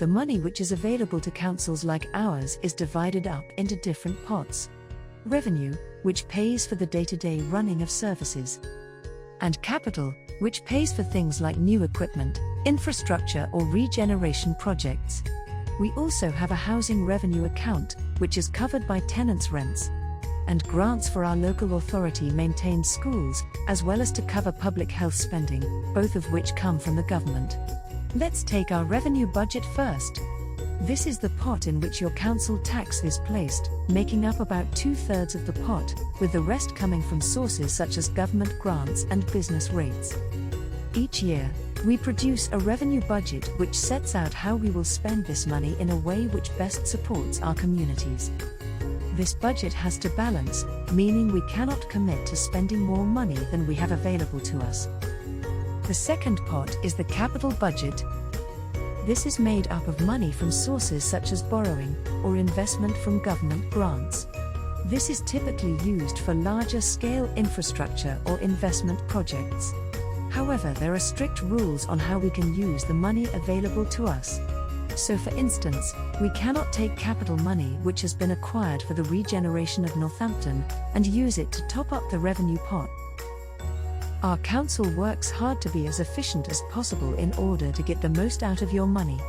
The money which is available to councils like ours is divided up into different pots. Revenue, which pays for the day-to-day running of services. And capital, which pays for things like new equipment, infrastructure or regeneration projects. We also have a housing revenue account, which is covered by tenants' rents. And grants for our local authority maintained schools, as well as to cover public health spending, both of which come from the government. Let's take our revenue budget first. This is the pot in which your council tax is placed, making up about 2/3 of the pot, with the rest coming from sources such as government grants and business rates. Each year, we produce a revenue budget which sets out how we will spend this money in a way which best supports our communities. This budget has to balance, meaning we cannot commit to spending more money than we have available to us. The second pot is the capital budget. This is made up of money from sources such as borrowing or investment from government grants. This is typically used for larger scale infrastructure or investment projects. However, there are strict rules on how we can use the money available to us. So for instance, we cannot take capital money which has been acquired for the regeneration of Northampton and use it to top up the revenue pot. Our council works hard to be as efficient as possible in order to get the most out of your money.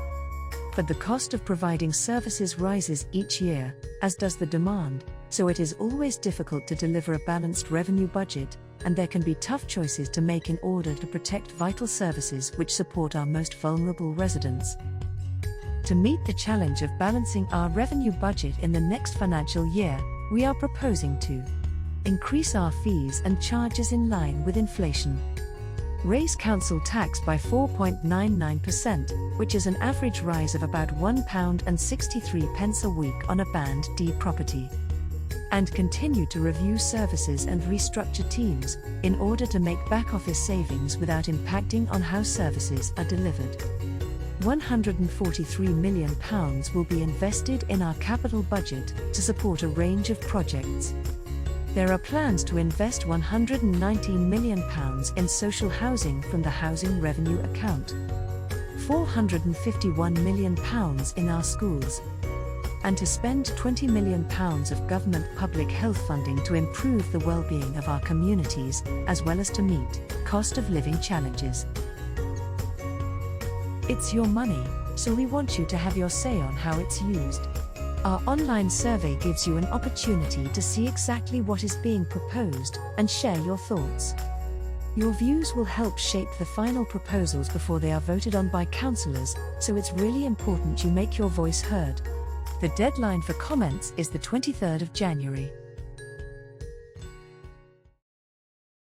But the cost of providing services rises each year, as does the demand, so it is always difficult to deliver a balanced revenue budget, and there can be tough choices to make in order to protect vital services which support our most vulnerable residents. To meet the challenge of balancing our revenue budget in the next financial year, we are proposing to increase our fees and charges in line with inflation. Raise council tax by 4.99%, which is an average rise of about £1.63 a week on a Band D property. And continue to review services and restructure teams, in order to make back-office savings without impacting on how services are delivered. £143 million will be invested in our capital budget to support a range of projects. There are plans to invest £119 million in social housing from the housing revenue account, £451 million in our schools, and to spend £20 million of government public health funding to improve the well-being of our communities, as well as to meet cost of living challenges. It's your money, so we want you to have your say on how it's used. Our online survey gives you an opportunity to see exactly what is being proposed and share your thoughts. Your views will help shape the final proposals before they are voted on by councillors, so it's really important you make your voice heard. The deadline for comments is the 23rd of January.